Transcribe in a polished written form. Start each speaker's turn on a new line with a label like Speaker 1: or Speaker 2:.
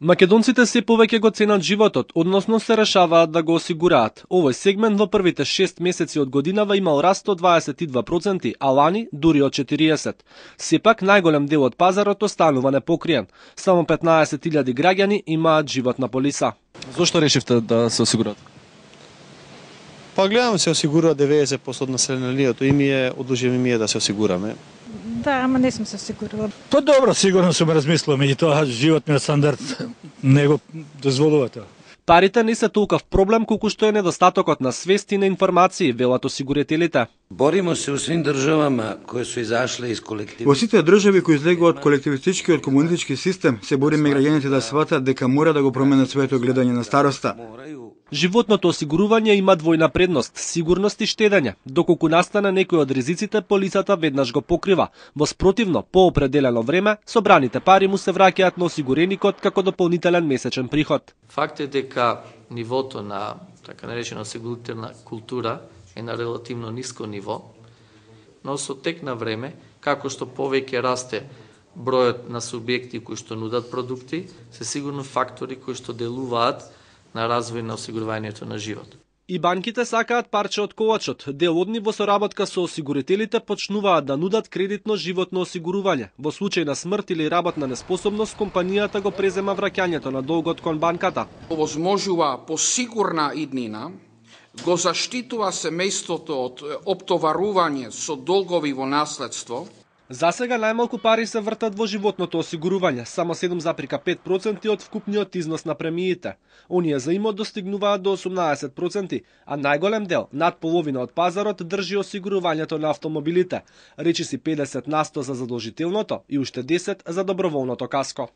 Speaker 1: Македонците се повеќе го ценат животот, односно се решаваат да го осигураат. Овој сегмент во првите 6 месеци од годинава имал раст од 22%, а лани дури од 40%. Сепак најголем дел од пазарот останува непокриен. Само 15.000 граѓани имаат животна полиса.
Speaker 2: Зошто решивте да се осигурате?
Speaker 3: Па гледам се осигурува 90% од населението и ми е одлужено да се осигураме.
Speaker 4: Да, ама не сум се осигурила.
Speaker 5: Па добро, сигурно сум размислил, меѓутоа животниот стандард не го дозволува тоа.
Speaker 1: Парите не се толков проблем колку што е недостатокот на свест и на информации, велат осигурителите.
Speaker 6: Боримо се у свим државама кои се изашле из колективи.
Speaker 7: Во сите држави кои излегува од колективистичкиот комунистички систем, се бориме граѓаните да сватат дека мора да го променат своето гледање на староста.
Speaker 1: Животното осигурување има двојна предност – сигурност и штедење. Доколку настане некој од ризиците, полицата веднаш го покрива. Во спротивно, по определено време, собраните пари му се враќаат на осигуреникот како дополнителен месечен приход.
Speaker 8: Факт е дека нивото на така наречена осигурителна култура е на релативно ниско ниво, но со тек на време, како што повеќе расте бројот на субјекти кои што нудат продукти, се сигурно фактори кои што делуваат на развој на осигурувањето на живот.
Speaker 1: И банките сакаат парче од колачот. Дел од нив во соработка со осигурителите почнуваат да нудат кредитно животно осигурување. Во случај на смрт или работна неспособност, компанијата го презема враќањето на долгот кон банката.
Speaker 9: Овозможува посигурна иднина, го заштитува семејството од оптоварување со долгови во наследство.
Speaker 1: За сега најмалку пари се вртат во животното осигурување, само 7,5% од вкупниот износ на премиите. Оние за имот достигнуваат до 18%, а најголем дел, над половина од пазарот, држи осигурувањето на автомобилите, речиси 50% за задолжителното и уште 10% за доброволното каско.